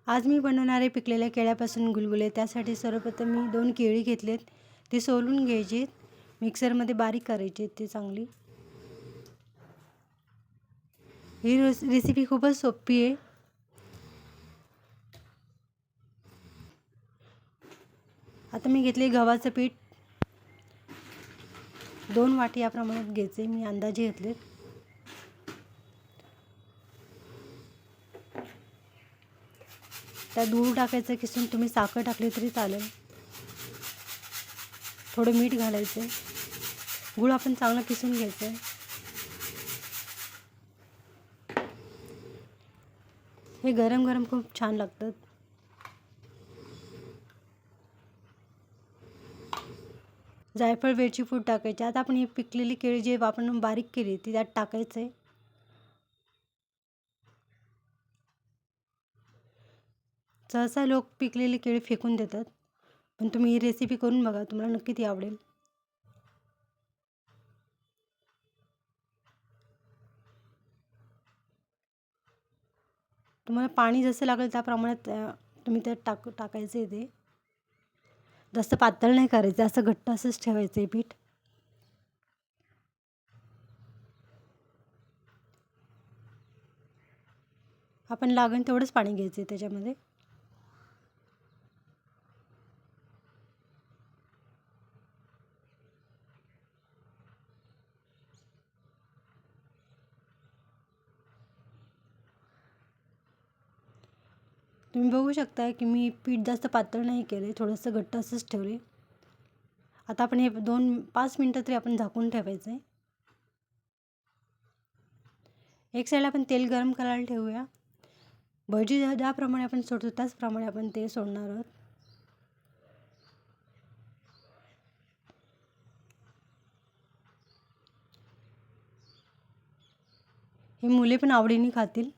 आज मी बनवणार आहे पिकलेल्या केळ्यापासून गुलगुले. त्यासाठी सर्वप्रथम मी 2 केळी घेतलेत. ती सोलून घ्यायची, मिक्सरमध्ये बारीक करायची ती चांगली. ही रेसिपी खूपच सोपी आहे. आता मी घेतले गव्हाचं पीठ 2 वाटी या प्रमाणात घ्यायचे, मी अंदाजे घेतलेत. त्यात गूळ टाकायचं किसून, तुम्ही साखर टाकली तरी चालेल. थोडं मीठ घालायचं. गूळ आपण चांगलं किसून घ्यायचं. हे गरम गरम खूप छान लागतात. जायफळ, वेलची पूड टाकायची. आता आपण ही पिकलेली केळी जे आपण बारीक केली ती त्यात टाकायचं आहे. सहसा लोक पिकलेली केळी फेकून देतात, पण तुम्ही ही रेसिपी करून बघा, तुम्हाला नक्की ती आवडेल. तुम्हाला पाणी जसं लागेल त्या प्रमाणात तुम्ही त्यात टाकायचं आहे. ते जास्त पातळ नाही करायचं, असं घट्ट असंच ठेवायचं आहे पीठ. आपण लागेल तेवढंच पाणी घ्यायचं आहे त्याच्यामध्ये. तुम्ही बघू शकता की मी पीठ जास्त पातळ नाही केले, थोडंसं घट्ट असंच ठेवले. आता आपण हे 5 मिनटं तरी आपण झाकून ठेवायचं आहे. एक साईडला आपण तेल गरम करायला ठेवूया. भजी ज्याप्रमाणे आपण सोडतो त्याचप्रमाणे आपण ते सोडणार आहोत. हे मुले पण आवडीने खातील.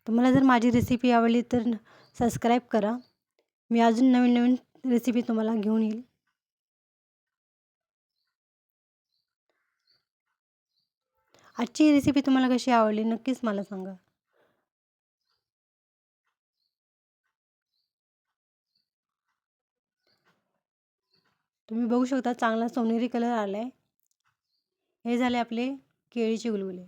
तुम्हाला जर माझी रेसिपी आवडली तर सबस्क्राईब करा. मी अजून नवीन नवीन रेसिपी तुम्हाला घेऊन येईल. आजची रेसिपी तुम्हाला कशी आवडली नक्कीच मला सांगा. तुम्ही बघू शकता चांगला सोनेरी कलर आला आहे. हे झाले आपले केळीचे गुलगुले.